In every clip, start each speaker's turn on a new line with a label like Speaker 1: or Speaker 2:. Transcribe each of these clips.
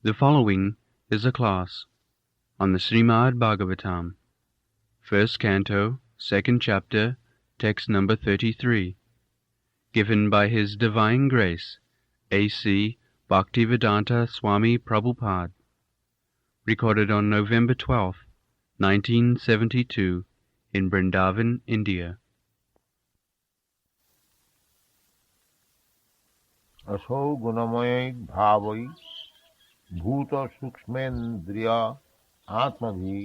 Speaker 1: The following is a class on the Srimad Bhagavatam, first canto, second chapter, text number 33, given by His Divine Grace, A.C. Bhaktivedanta Swami Prabhupada, recorded on November 12, 1972, in Vrindavan, India.
Speaker 2: असौ गुणमय भावै भूत सूक्ष्मेन्द्रिय आत्मभि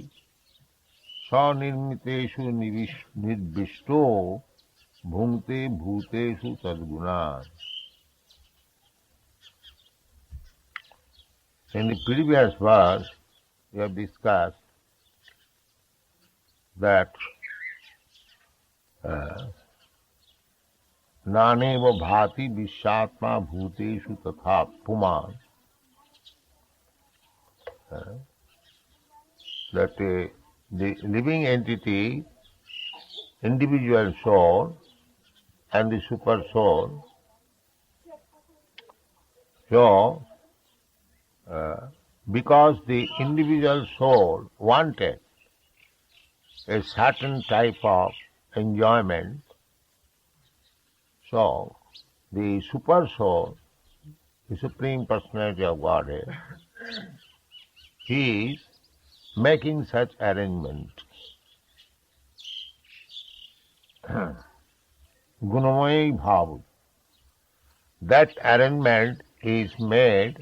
Speaker 2: स्वनिर्मितेषु निर्विष्टो भुंक्ते भूतेषु तद्गुणान्. In the previous verse, we have discussed that नानेव भाति विश्वात्मा भूतेषु तथा पुमान्, that the living entity, individual soul and the super soul, so because the individual soul wanted a certain type of enjoyment, so the super soul, the Supreme Personality of Godhead, He is making such arrangement. Gunamaya bhava. That arrangement is made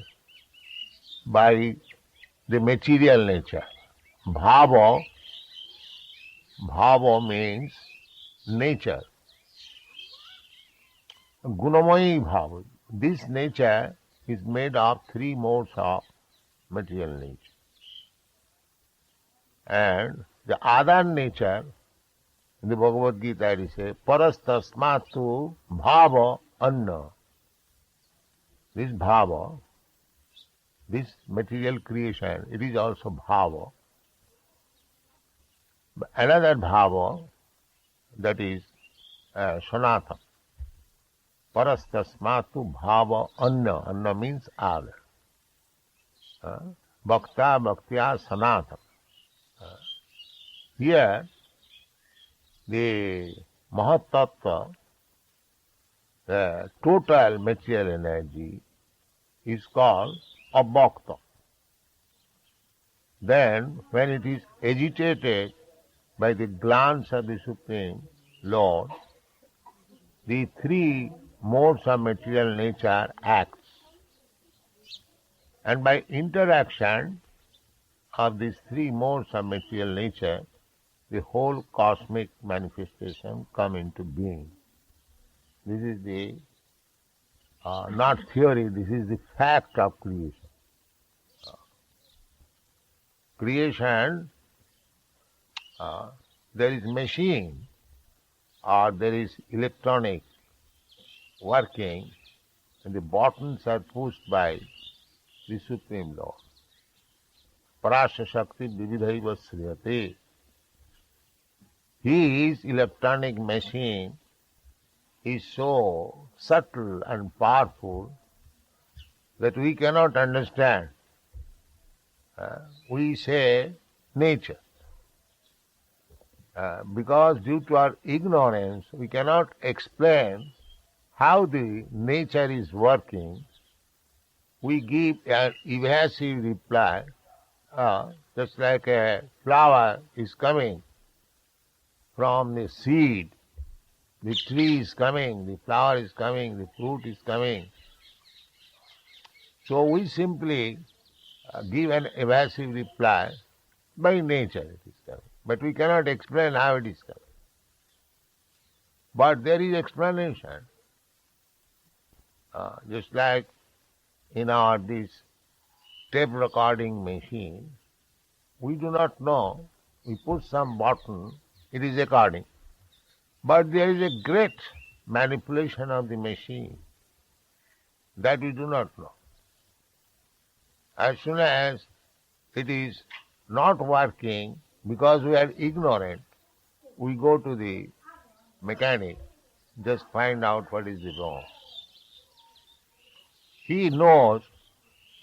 Speaker 2: by the material nature. Bhava means nature. Gunamaya bhava. This nature is made of three modes of material nature. And the other nature, in the Bhagavad Gita it says, parastasmatu bhava anna. This bhava, this material creation, it is also bhava. But another bhava, that is sanatana. Parastasmatu bhava anna. Anna means other. Bhakta bhaktya sanatana. Here, the Mahatattva, the total material energy, is called abhakta. Then, when it is agitated by the glance of the Supreme Lord, the three modes of material nature acts. And by interaction of these three modes of material nature, the whole cosmic manifestation come into being. This is the, not theory, this is the fact of creation. Creation, there is machine or there is electronic working and the buttons are pushed by the Supreme Lord. Parasya Shakti Vividhaiva Sriyate. His electronic machine is so subtle and powerful that we cannot understand. We say nature. Because due to our ignorance, we cannot explain how the nature is working. We give an evasive reply, just like a flower is coming from the seed, the tree is coming, the flower is coming, the fruit is coming. So we simply give an evasive reply, by nature it is coming. But we cannot explain how it is coming. But there is explanation. Just like in our this tape recording machine, we do not know, we put some button, it is recording. But there is a great manipulation of the machine that we do not know. As soon as it is not working, because we are ignorant, we go to the mechanic, just find out what is the wrong. He knows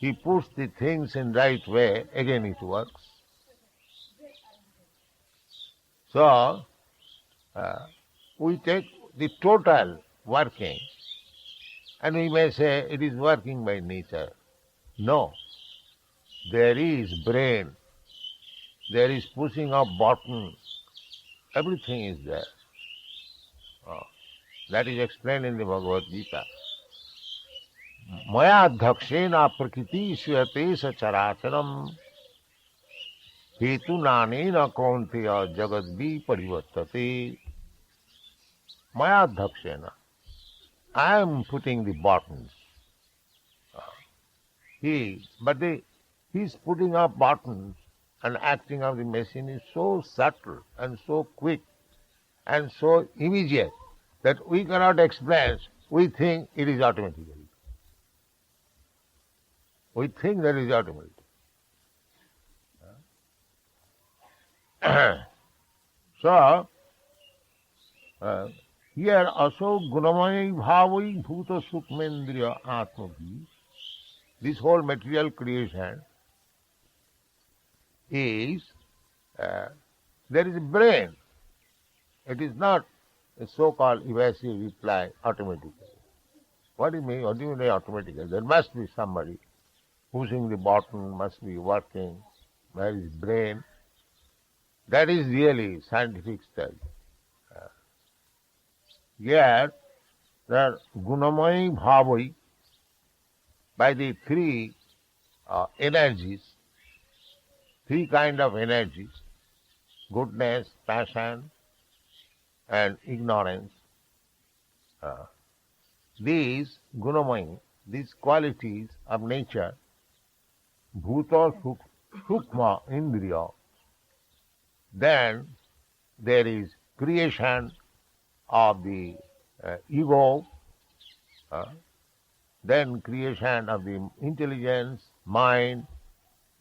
Speaker 2: he puts the things in right way, again it works. So, we take the total working and we may say it is working by nature. No, there is brain, there is pushing of button, everything is there. That is explained in the Bhagavad Gita. Maya dhakshena prakriti swate sacharacharam hetu nanena kaunteya jagadvi parivartate. Maya dhakshena. I am putting the buttons. He's putting up buttons and acting of the machine is so subtle and so quick and so immediate that we cannot explain. We think it is automatically. We think that is automatic. So, here also gunamaya bhavai bhuta sukmendriya atmavi, this whole material creation is, there is a brain. It is not a so-called evasive reply automatically. What do you mean? What do you mean automatically? There must be somebody pushing the button, must be working. Where is brain? That is really scientific study. Yet, there gunamaya bhavai, by the three energies, three kind of energies, goodness, passion, and ignorance. These gunamaya, these qualities of nature, bhuta sukma indriya, then there is creation of the ego, then creation of the intelligence, mind,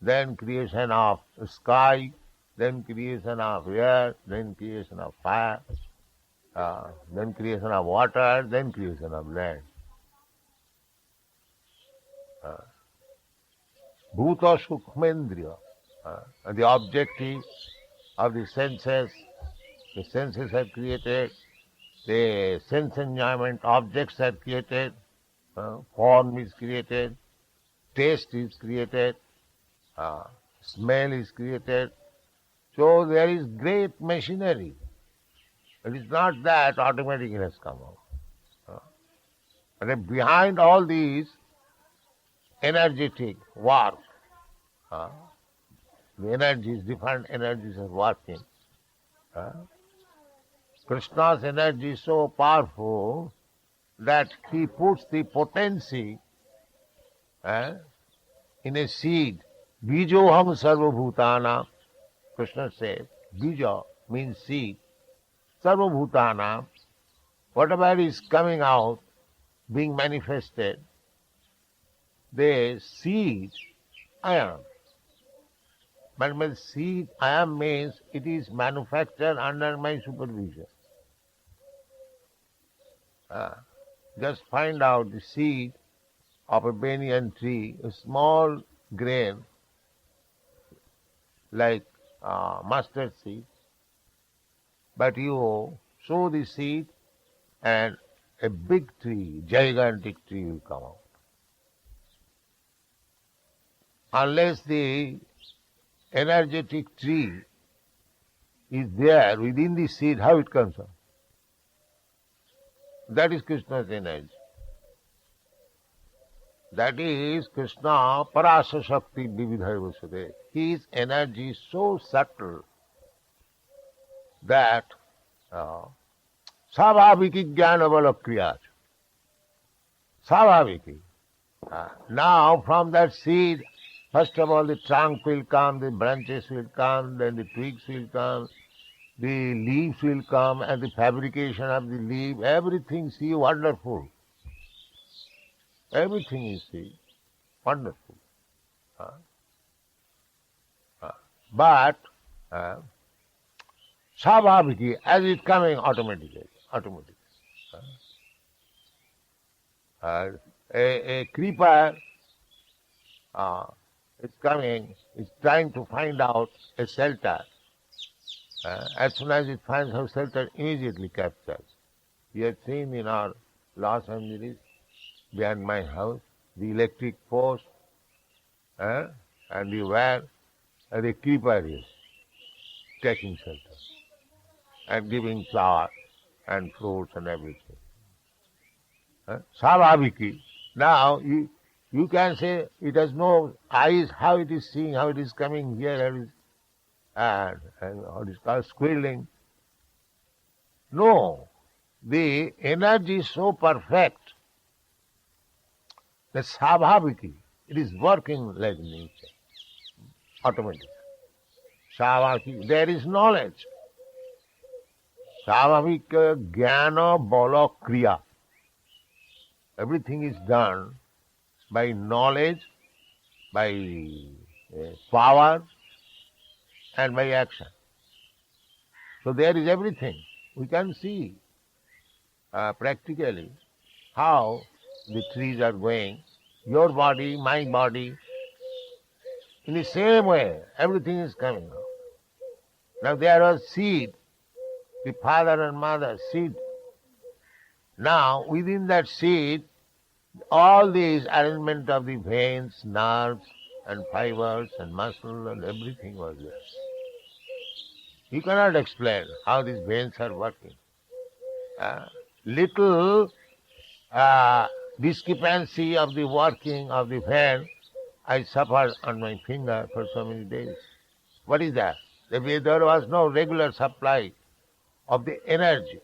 Speaker 2: then creation of sky, then creation of air, then creation of fire, then creation of water, then creation of land. Bhuta sukmendriya, the objective of the senses are created, the sense enjoyment objects are created, form is created, taste is created, smell is created. So there is great machinery. It is not that automatically has come out. But behind all these energetic work, the energies, different energies are working. Krishna's energy is so powerful that he puts the potency in a seed. Bijoham sarvabhutana. Krishna says, bija means seed. Sarvabhutana, whatever is coming out, being manifested, the seed, I am. But when seed, I am means it is manufactured under my supervision. Just find out the seed of a banyan tree, a small grain like mustard seed, but you sow the seed and a big tree, gigantic tree will come out. Unless the energetic tree is there within the seed, how it comes out? That is Krishna's energy. That is Krishna Parasa Shakti Vividhaya Vasudeva. His energy is so subtle that Savaviki Jnanavala Kriyat. Savaviki. Now from that seed, first of all the trunk will come, the branches will come, then the twigs will come, the leaves will come, and the fabrication of the leaf, everything see wonderful. Everything is see wonderful. But Savaviki, as it's coming automatically. A creeper is coming, is trying to find out a shelter. As soon as it finds a shelter, immediately captures. You have seen in our Los Angeles, behind my house, the electric post, and where the keeper is taking shelter and giving flower and fruits and everything. Savabhiki. Now you can say it has no eyes, how it is seeing, how it is coming here, and what is called squealing. No, the energy is so perfect. The Savabhiki, it is working like nature, automatically. Savabhiki, there is knowledge. Savabhika jnana bala kriya. Everything is done by knowledge, by power, and by action. So there is everything. We can see practically how the trees are going, your body, my body. In the same way, everything is coming out. Now there was seed, the father and mother, seed. Now within that seed, all these arrangement of the veins, nerves, and fibers, and muscle, and everything was there. You cannot explain how these veins are working. Little discrepancy of the working of the vein, I suffered on my finger for so many days. What is that? There was no regular supply of the energy.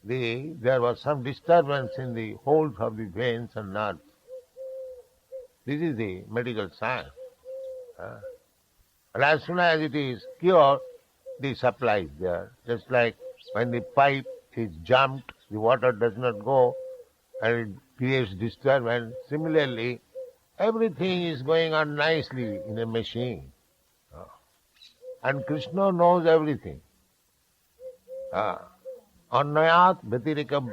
Speaker 2: There was some disturbance in the holes of the veins and nerves. This is the medical science. And as soon as it is cured, the supply is there. Just like when the pipe is jumped, the water does not go and it creates disturbance. Similarly, everything is going on nicely in a machine. And Krishna knows everything. Annayat vyatirika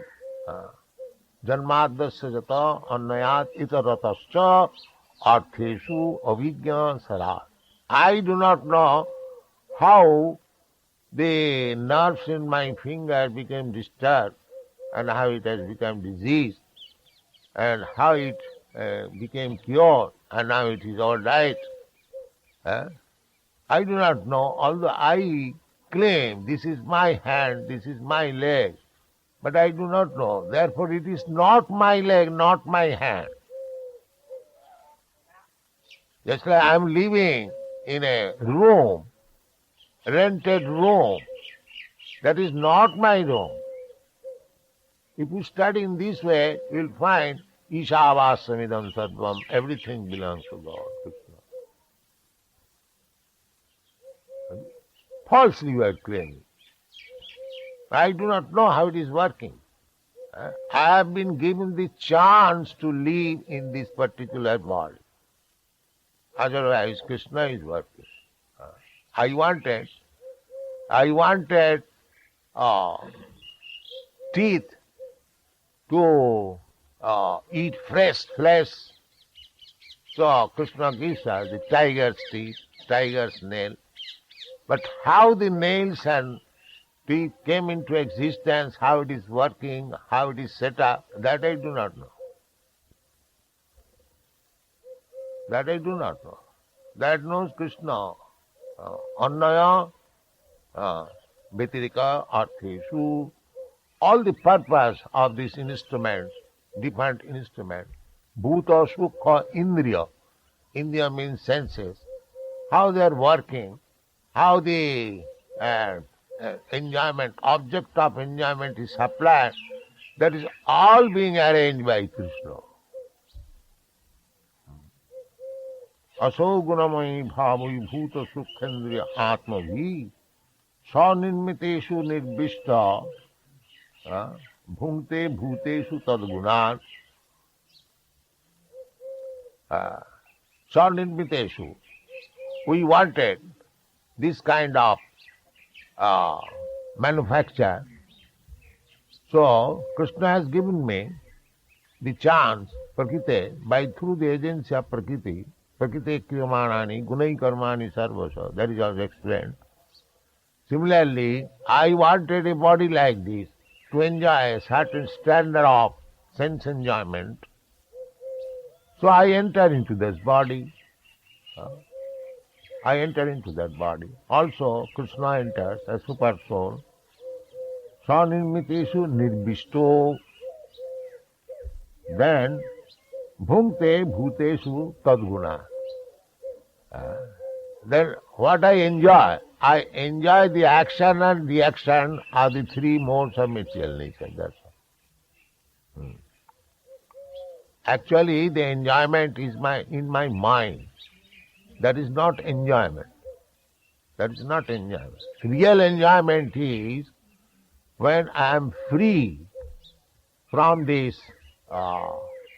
Speaker 2: janmadasya jata annayat itaratascha artheshu avijna sarat. I do not know how the nerves in my finger became disturbed and how it has become diseased and how it became cured and now it is all right. I do not know, although I claim this is my hand, this is my leg, but I do not know. Therefore it is not my leg, not my hand. Just like I am living in a room, rented room, that is not my room. If you study in this way, you will find Ishavassamidam Sarvam, everything belongs to God, Krishna. Falsely you are claiming. I do not know how it is working. I have been given the chance to live in this particular body. Otherwise, Krishna is working. I wanted teeth to eat fresh flesh. So Krishna gives us the tiger's teeth, tiger's nail. But how the nails and teeth came into existence, how it is working, how it is set up, that I do not know. That I do not know. That knows Krishna. Annaya, Vyatirika, Artheshu, all the purpose of this instrument, different instrument, Bhuta, Sukha, Indriya. Indriya means senses. How they are working, how the enjoyment, object of enjoyment is supplied, that is all being arranged by Krishna. Aso gunamayi bhavai bhuta sukhendriya atmavi sanirmiteshu nirbishta bhunte bhuteshu tadgunat sanirmiteshu. We wanted this kind of manufacture. So Krishna has given me the chance, Prakriti, through the agency of Prakriti, Prakriti kriyamanani gunai karmani sarvasa. That is also explained. Similarly, I wanted a body like this to enjoy a certain standard of sense enjoyment. So I enter into this body. I enter into that body. Also, Krishna enters as super soul. Swanirmiteshu nirbishto. Then, bhumte bhuteshu tadguna. Then what I enjoy the action and reaction are the three modes of material nature. That's all. Actually, the enjoyment is in my mind. That is not enjoyment. That is not enjoyment. Real enjoyment is when I am free from this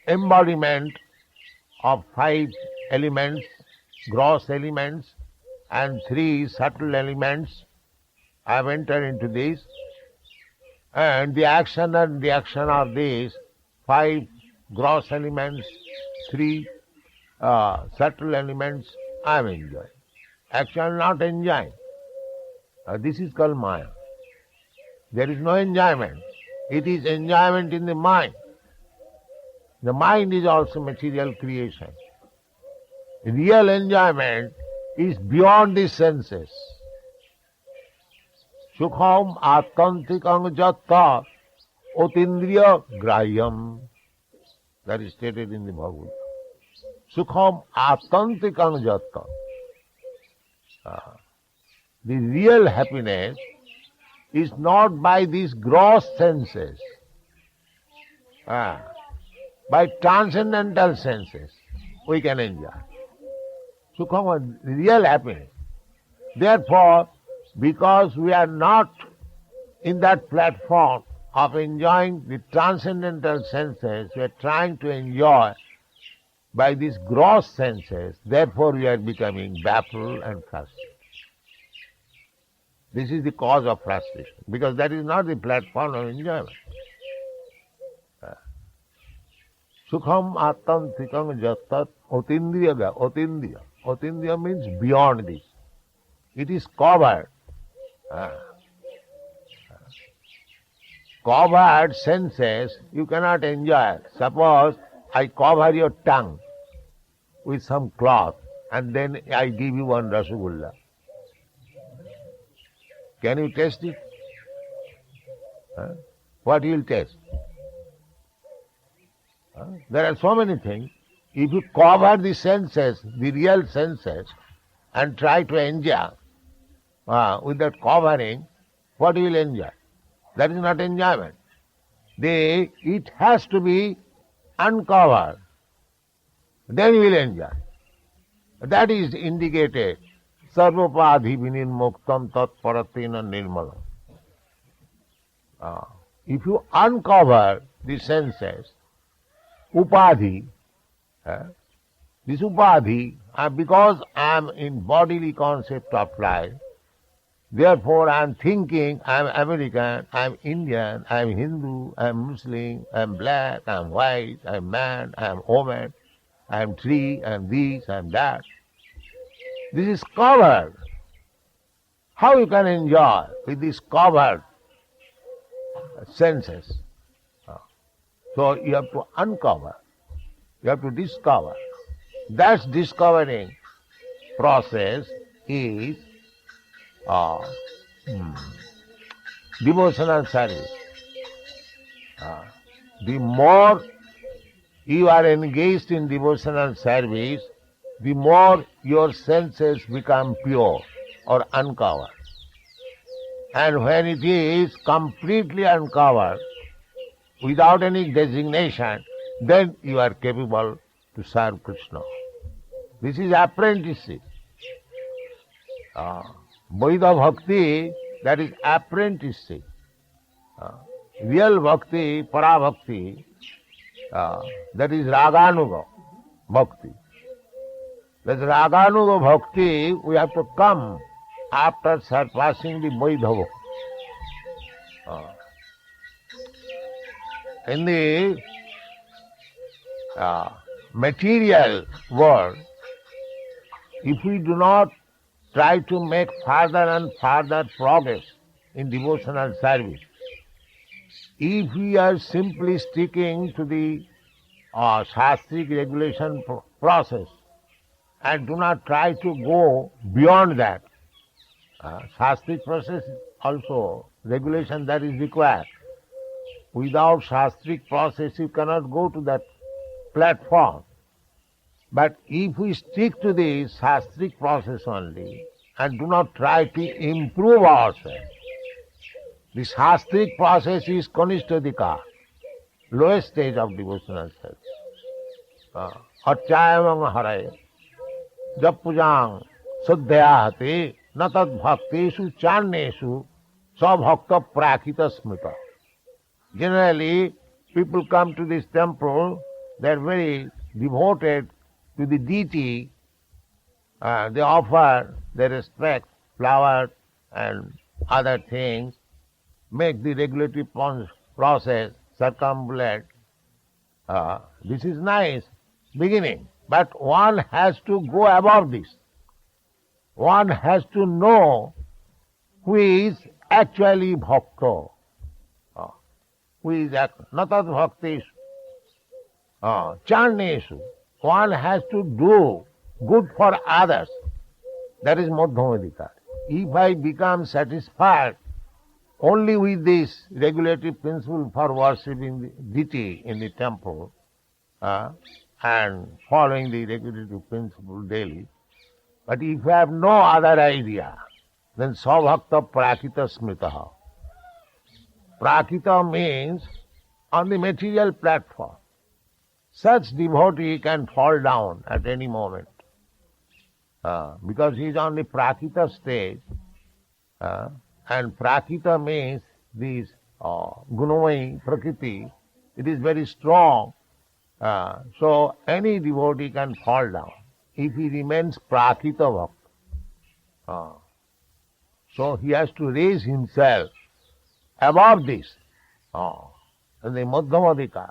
Speaker 2: embodiment of 5 elements, gross elements, and 3 subtle elements. I have entered into this, and the action and reaction of these 5 gross elements, 3 subtle elements, I am enjoying. Actually not enjoying. This is called Maya. There is no enjoyment. It is enjoyment in the mind. The mind is also material creation. Real enjoyment is beyond the senses. Sukham atantikam jatta otindriya grahyam. That is stated in the Bhagavad. Sukham atantikam jatta. The real happiness is not by these gross senses, by transcendental senses we can enjoy. Sukham, real happiness. Therefore, because we are not in that platform of enjoying the transcendental senses, we are trying to enjoy by these gross senses, therefore we are becoming baffled and frustrated. This is the cause of frustration, because that is not the platform of enjoyment. Sukham attam thikam jattat otindriya. Otindriya means beyond this. It is covered. Covered senses you cannot enjoy. Suppose I cover your tongue with some cloth and then I give you one rasagulla. Can you taste it? What you will taste? There are so many things. If you cover the senses, the real senses, and try to enjoy with that covering, what you will enjoy? That is not enjoyment. It has to be uncovered. Then you will enjoy. That is indicated. Sarvopadhi vinirmuktam tat paratina nirmalam. If you uncover the senses, upadhi, this upadhi, because I am in bodily concept of life, therefore I am thinking I am American, I am Indian, I am Hindu, I am Muslim, I am black, I am white, I am man, I am woman, I am tree, I am this, I am that. This is covered. How you can enjoy with these covered senses? So you have to uncover. You have to discover. That discovering process is devotional service. The more you are engaged in devotional service, the more your senses become pure or uncovered. And when it is completely uncovered, without any designation, then you are capable to serve Krishna. This is apprenticeship. Vaidha Bhakti, that is apprenticeship. Real Bhakti, Para Bhakti, that is Raganuga Bhakti. That Raganuga Bhakti, we have to come after surpassing the Vaidha Bhakti. In the material world, if we do not try to make further and further progress in devotional service, if we are simply sticking to the shastric regulation process and do not try to go beyond that, shastric process also, regulation that is required. Without shastric process you cannot go to that platform. But if we stick to the shastric process only and do not try to improve ourselves, the shastric process is kanishtadika, lowest stage of devotional service. Archayamang haraye, jab pujang saddhyahate, natad bhaktesu channesu, sabhakta prakita smita. Generally, people come to this temple, they are very devoted to the deity, they offer their respect, flowers and other things, make the regulatory process circumambulate. This is nice beginning, but one has to go above this. One has to know who is actually bhakta, who is natad bhaktesu, channesu. One has to do good for others. That is madhyamadikari. If I become satisfied only with this regulatory principle for worshipping the deity in the temple and following the regulatory principle daily, but if I have no other idea, then sabhakta prakita smitaha. Prakita means on the material platform. Such devotee can fall down at any moment because he is on the prakita stage, and prakita means this gunamai prakriti. It is very strong, so any devotee can fall down if he remains prakita bhakta. So he has to raise himself above this, and the madhyamadika.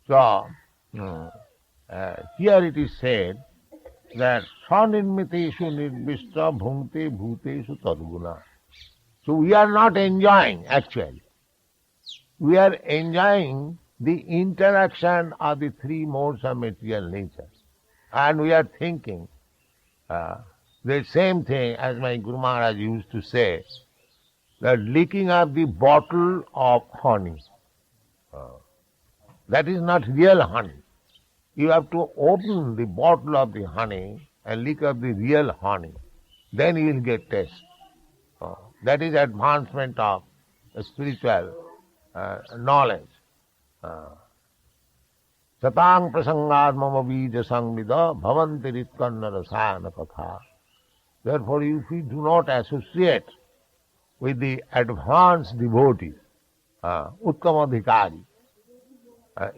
Speaker 2: So, here it is said that sanirmiteshu nirbhishta bhungte bhuteshu tadguna. So we are not enjoying actually. We are enjoying the interaction of the three modes of material nature. And we are thinking the same thing as my Guru Maharaj used to say, that licking up the bottle of honey. That is not real honey. You have to open the bottle of the honey and lick up the real honey. Then you will get taste. That is advancement of spiritual knowledge. Satang prasangad mama bija sangvida bhavanti ritkanna rasana katha. Therefore, if we do not associate with the advanced devotees, uttama-adhikari,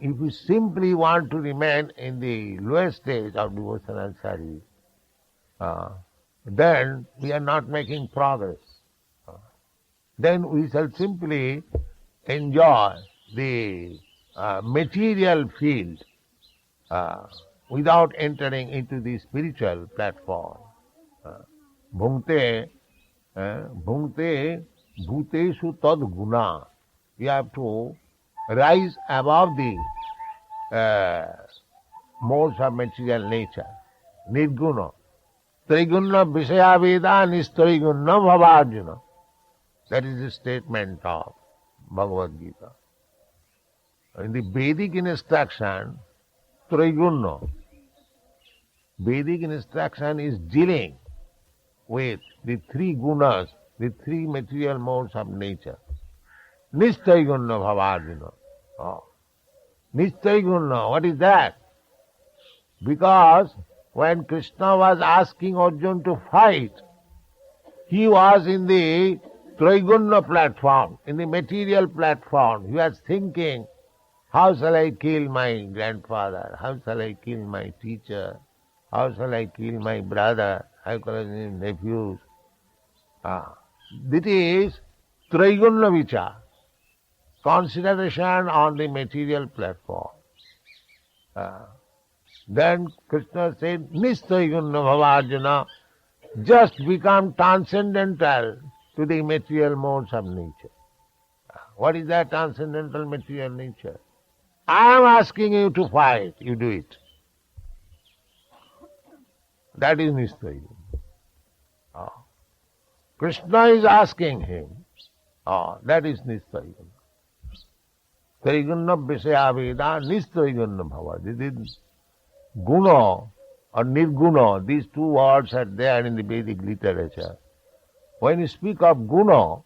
Speaker 2: if we simply want to remain in the lowest stage of devotional service, then we are not making progress. Then we shall simply enjoy the material field without entering into the spiritual platform. Bhungte bhuteshu tad guna. We have to rise above the modes of material nature. Nirguna. Triguna Vishaya Veda Nistriguna Bhavarjuna. That is the statement of Bhagavad Gita. In the Vedic instruction, Triguna. Vedic instruction is dealing with the three gunas, the three material modes of nature. Nistriguna Bhavarjuna. Nistriguna, what is that? Because when Krishna was asking Arjuna to fight, he was in the Triguna platform, in the material platform. He was thinking, how shall I kill my grandfather? How shall I kill my teacher? How shall I kill my brother? How shall I kill my nephews? This is Triguna Vichar, consideration on the material platform. Then Krishna said, Nistayunna Bhavajana, just become transcendental to the material modes of nature. What is that transcendental material nature? I am asking you to fight, you do it. That is Nistayunna. Krishna is asking him, that is Nistayunna. Traigunna Visaya Veda, Nistayunna Bhava. This is Guna or Nirguna, these two words are there in the Vedic literature. When you speak of Guna,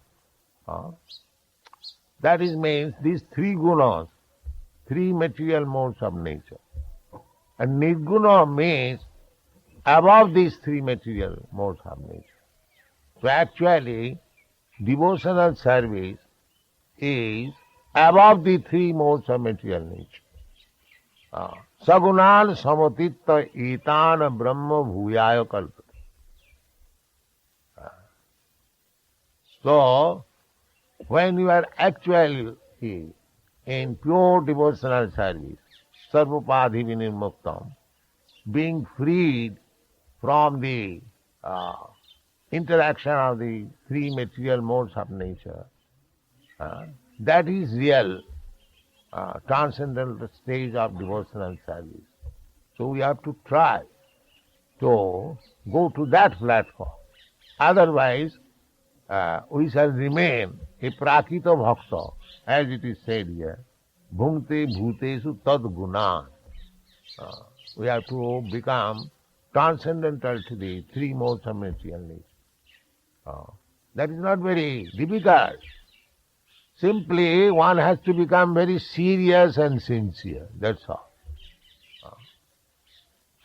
Speaker 2: that is means these three gunas, three material modes of nature. And Nirguna means above these three material modes of nature. So actually, devotional service is above the three modes of material nature. Sagunan samatitta etana brahma bhuyaya kalpata. So, when you are actually in pure devotional service, sarvapadhi vinirmuktam, being freed from the interaction of the three material modes of nature, that is real transcendental stage of devotional service. So we have to try to go to that platform. Otherwise, we shall remain a prakita bhakta, as it is said here, bhunte bhutesu tad gunan. We have to become transcendental to the three modes of material nature. That is not very difficult. Simply, one has to become very serious and sincere, that's all.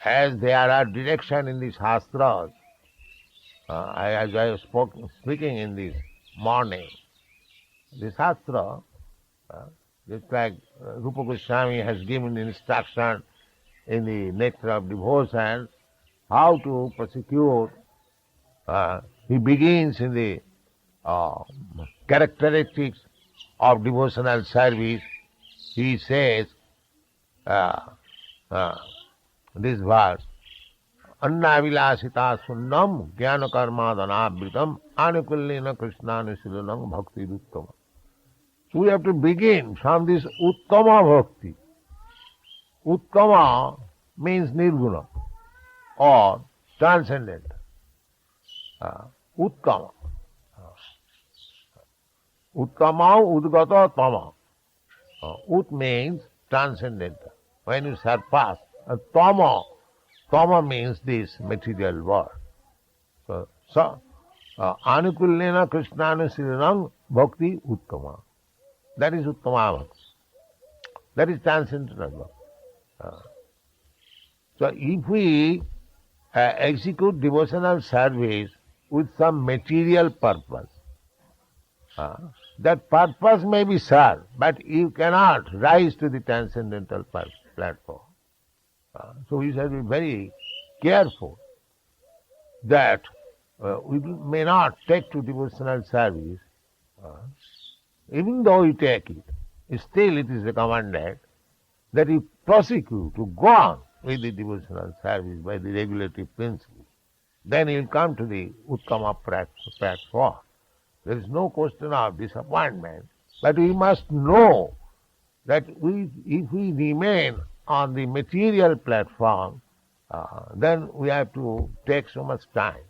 Speaker 2: As there are direction in the Shastras, as I was speaking in this morning, the Shastra, just like Rupa Goswami has given instruction in the Nectar of Devotion, how to prosecute. He begins in the characteristics of devotional service. He says this verse, Annavilasita sunnam jnana karma dhanabhitam anukullena krishnanushilanam bhakti uttama. So we have to begin from this uttama bhakti. Uttama means nirguna or transcendent. Uttama. Uttama udgata tama. Ut means transcendental. When you surpass, tama means this material world. So anukullena krishnanushilanam bhakti uttama. That is uttama bhakti. That is transcendental bhakti. So if we execute devotional service with some material purpose, that purpose may be served, but you cannot rise to the transcendental platform. So we shall be very careful that we may not take to devotional service, even though we take it, still it is recommended that you prosecute, to go on with the devotional service by the regulative principle. Then you will come to the Uttama platform. There is no question of disappointment, but we must know that if we remain on the material platform, then we have to take so much time.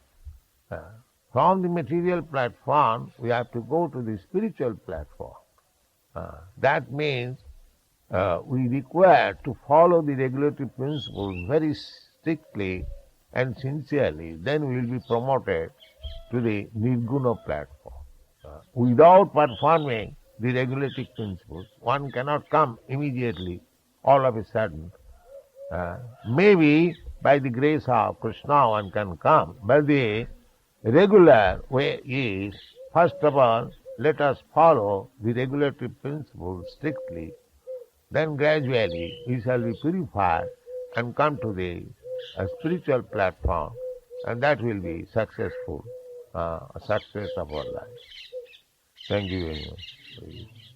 Speaker 2: From the material platform, we have to go to the spiritual platform. That means we require to follow the regulative principles very strictly and sincerely. Then we will be promoted to the Nirguna platform. Without performing the regulative principles, one cannot come immediately, all of a sudden. Maybe by the grace of Krishna one can come, but the regular way is, first of all, let us follow the regulative principles strictly, then gradually we shall be purified and come to the spiritual platform, and that will be successful, a success of our life. Thank you very much.